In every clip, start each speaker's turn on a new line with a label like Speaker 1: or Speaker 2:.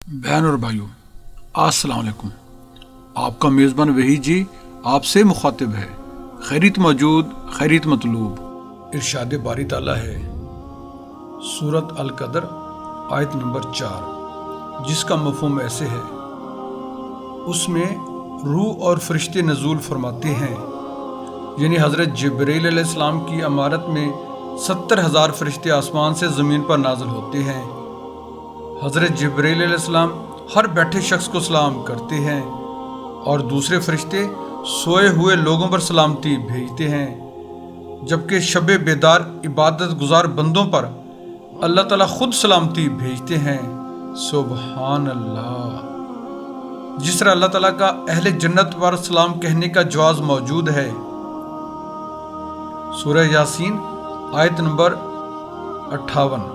Speaker 1: بہن اور بھائیوں، السلام علیکم۔ آپ کا میزبان وحید جی آپ سے مخاطب ہے۔ خیریت موجود، خیریت مطلوب۔ ارشاد باری تعالیٰ ہے سورۃ القدر آیت نمبر 4، جس کا مفہوم ایسے ہے: اس میں روح اور فرشتے نزول فرماتے ہیں، یعنی حضرت جبرائیل علیہ السلام کی امارت میں 70,000 فرشتے آسمان سے زمین پر نازل ہوتے ہیں۔ حضرت جبرائیل علیہ السلام ہر بیٹھے شخص کو سلام کرتے ہیں اور دوسرے فرشتے سوئے ہوئے لوگوں پر سلامتی بھیجتے ہیں، جبکہ شب بیدار عبادت گزار بندوں پر اللہ تعالیٰ خود سلامتی بھیجتے ہیں۔ سبحان اللہ۔ جس طرح اللہ تعالیٰ کا اہل جنت پر سلام کہنے کا جواز موجود ہے۔ سورہ یاسین آیت نمبر 58،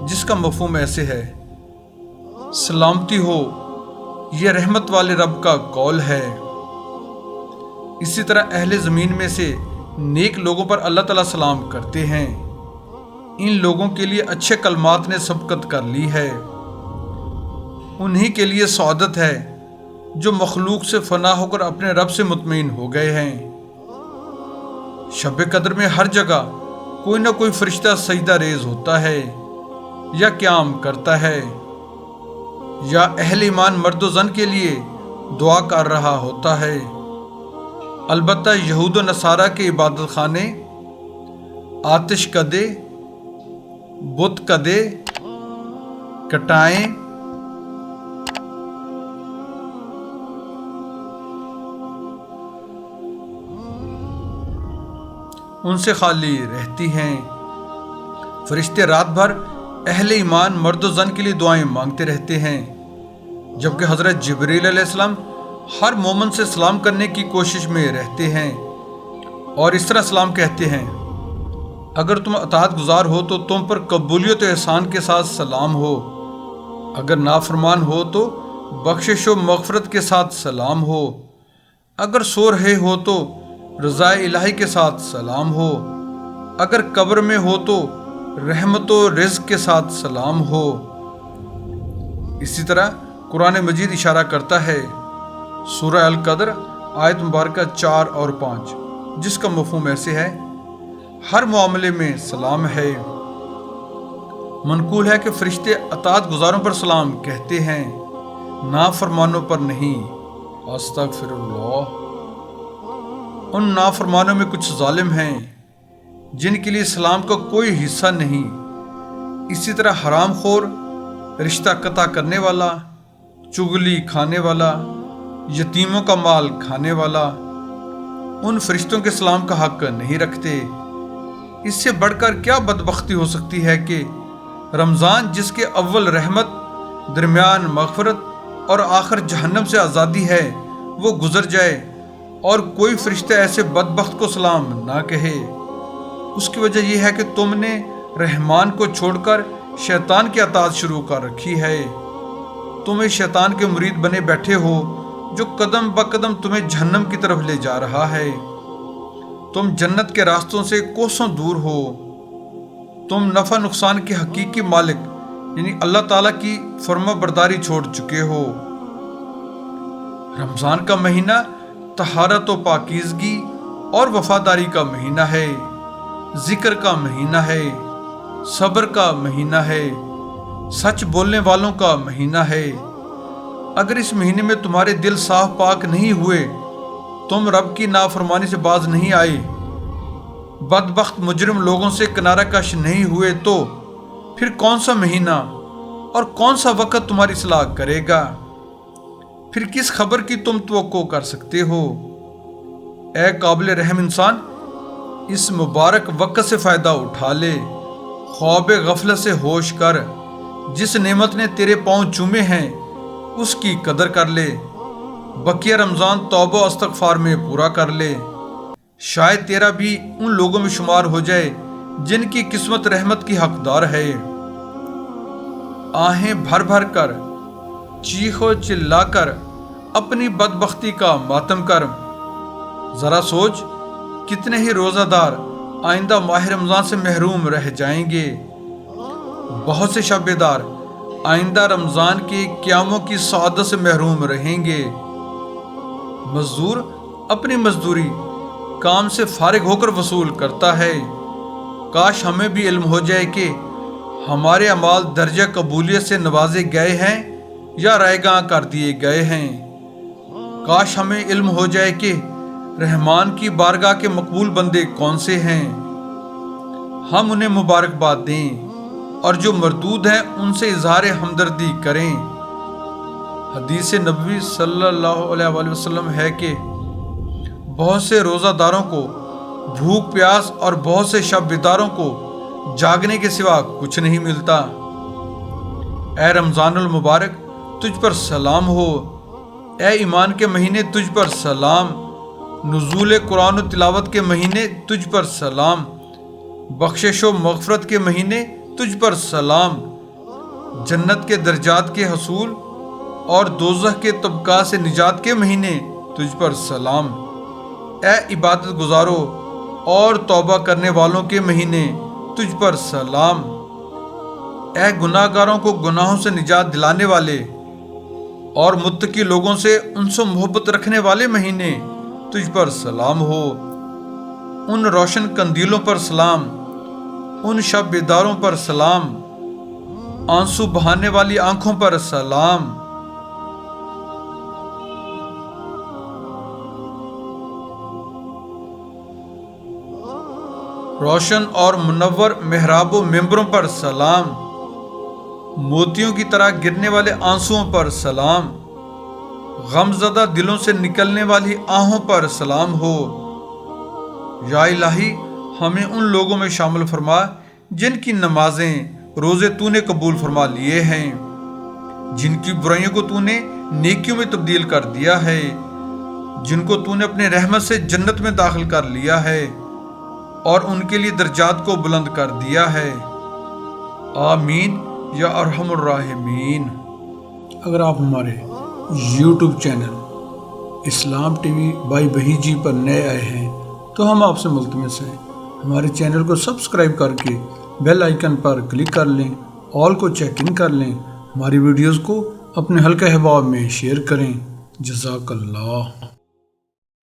Speaker 1: جس کا مفہوم ایسے ہے: سلامتی ہو، یہ رحمت والے رب کا قول ہے۔ اسی طرح اہل زمین میں سے نیک لوگوں پر اللہ تعالیٰ سلام کرتے ہیں۔ ان لوگوں کے لیے اچھے کلمات نے سبقت کر لی ہے۔ انہی کے لیے سعادت ہے جو مخلوق سے فنا ہو کر اپنے رب سے مطمئن ہو گئے ہیں۔ شب قدر میں ہر جگہ کوئی نہ کوئی فرشتہ سجدہ ریز ہوتا ہے یا قیام کرتا ہے، یا اہل ایمان مرد و زن کے لیے دعا کر رہا ہوتا ہے۔ البتہ یہود و نصارہ کے عبادت خانے، آتش کدے، بت کدے، کٹائیں، ان سے خالی رہتی ہیں۔ فرشتے رات بھر اہل ایمان مرد و زن کے لیے دعائیں مانگتے رہتے ہیں، جبکہ حضرت جبرائیل علیہ السلام ہر مومن سے سلام کرنے کی کوشش میں رہتے ہیں اور اس طرح سلام کہتے ہیں: اگر تم اطاعت گزار ہو تو تم پر قبولیت و احسان کے ساتھ سلام ہو، اگر نافرمان ہو تو بخشش و مغفرت کے ساتھ سلام ہو، اگر سو رہے ہو تو رضا الہی کے ساتھ سلام ہو، اگر قبر میں ہو تو رحمت و رزق کے ساتھ سلام ہو۔ اسی طرح قرآن مجید اشارہ کرتا ہے سورہ القدر آیت مبارکہ 4 اور 5، جس کا مفہوم ایسے ہے: ہر معاملے میں سلام ہے۔ منقول ہے کہ فرشتے اطاعت گزاروں پر سلام کہتے ہیں، نافرمانوں پر نہیں۔ استغفر اللہ۔ ان نافرمانوں میں کچھ ظالم ہیں جن کے لیے سلام کا کوئی حصہ نہیں۔ اسی طرح حرام خور، رشتہ قطع کرنے والا، چغلی کھانے والا، یتیموں کا مال کھانے والا ان فرشتوں کے سلام کا حق نہیں رکھتے۔ اس سے بڑھ کر کیا بدبختی ہو سکتی ہے کہ رمضان، جس کے اول رحمت، درمیان مغفرت اور آخر جہنم سے آزادی ہے، وہ گزر جائے اور کوئی فرشتہ ایسے بدبخت کو سلام نہ کہے۔ اس کی وجہ یہ ہے کہ تم نے رحمان کو چھوڑ کر شیطان کی اطاعت شروع کر رکھی ہے۔ تم اس شیطان کے مرید بنے بیٹھے ہو جو قدم بقدم تمہیں جہنم کی طرف لے جا رہا ہے۔ تم جنت کے راستوں سے کوسوں دور ہو۔ تم نفع نقصان کے حقیقی مالک یعنی اللہ تعالیٰ کی فرما برداری چھوڑ چکے ہو۔ رمضان کا مہینہ طہارت و پاکیزگی اور وفاداری کا مہینہ ہے، ذکر کا مہینہ ہے، صبر کا مہینہ ہے، سچ بولنے والوں کا مہینہ ہے۔ اگر اس مہینے میں تمہارے دل صاف پاک نہیں ہوئے، تم رب کی نافرمانی سے باز نہیں آئے، بدبخت مجرم لوگوں سے کنارہ کش نہیں ہوئے، تو پھر کون سا مہینہ اور کون سا وقت تمہاری اصلاح کرے گا؟ پھر کس خبر کی تم توقع کر سکتے ہو؟ اے قابل رحم انسان، اس مبارک وقت سے فائدہ اٹھا لے، خواب غفلت سے ہوش کر، جس نعمت نے تیرے پاؤں چومے ہیں اس کی قدر کر لے، بقیہ رمضان توبہ و استغفار میں پورا کر لے، شاید تیرا بھی ان لوگوں میں شمار ہو جائے جن کی قسمت رحمت کی حقدار ہے۔ آہیں بھر بھر کر، چیخ و چلا کر اپنی بدبختی کا ماتم کر۔ ذرا سوچ، کتنے ہی روزہ دار آئندہ ماہ رمضان سے محروم رہ جائیں گے۔ بہت سے شب بیدار آئندہ رمضان کے قیاموں کی سعادت سے محروم رہیں گے۔ مزدور اپنی مزدوری کام سے فارغ ہو کر وصول کرتا ہے۔ کاش ہمیں بھی علم ہو جائے کہ ہمارے اعمال درجہ قبولیت سے نوازے گئے ہیں یا رائے گاں کر دیے گئے ہیں۔ کاش ہمیں علم ہو جائے کہ رحمان کی بارگاہ کے مقبول بندے کون سے ہیں، ہم انہیں مبارکباد دیں، اور جو مردود ہیں ان سے اظہار ہمدردی کریں۔ حدیث نبوی صلی اللہ علیہ وآلہ وسلم ہے کہ بہت سے روزہ داروں کو بھوک پیاس اور بہت سے شب بیداروں کو جاگنے کے سوا کچھ نہیں ملتا۔ اے رمضان المبارک تجھ پر سلام ہو، اے ایمان کے مہینے تجھ پر سلام، نزول قرآن و تلاوت کے مہینے تجھ پر سلام، بخشش و مغفرت کے مہینے تجھ پر سلام، جنت کے درجات کے حصول اور دوزخ کے طبقات سے نجات کے مہینے تجھ پر سلام، اے عبادت گزارو اور توبہ کرنے والوں کے مہینے تجھ پر سلام، اے گناہ گاروں کو گناہوں سے نجات دلانے والے اور متقی لوگوں سے ان سے محبت رکھنے والے مہینے تجھ پر سلام ہو۔ ان روشن قندیلوں پر سلام، ان شب بیداروں پر سلام، آنسو بہانے والی آنکھوں پر سلام۔ روشن اور منور محراب و ممبروں پر سلام، موتیوں کی طرح گرنے والے آنسوؤں پر سلام، غم زدہ دلوں سے نکلنے والی آہوں پر سلام ہو۔ یا الہی ہمیں ان لوگوں میں شامل فرما جن کی نمازیں روزے تو نے قبول فرما لیے ہیں، جن کی برائیوں کو تو نے نیکیوں میں تبدیل کر دیا ہے، جن کو تو نے اپنے رحمت سے جنت میں داخل کر لیا ہے اور ان کے لیے درجات کو بلند کر دیا ہے۔ آمین یا ارحم الراحمین۔ اگر آپ ہمارے YouTube channel Islam T V by بہی جی پر نئے آئے ہیں تو ہم آپ سے ملتمس ہیں ہمارے چینل کو سبسکرائب کر کے بیل آئیکن پر کلک کر لیں، آل کو چیک ان کر لیں، ہماری ویڈیوز کو اپنے حلقہ احباب میں شیئر کریں۔ جزاک اللہ۔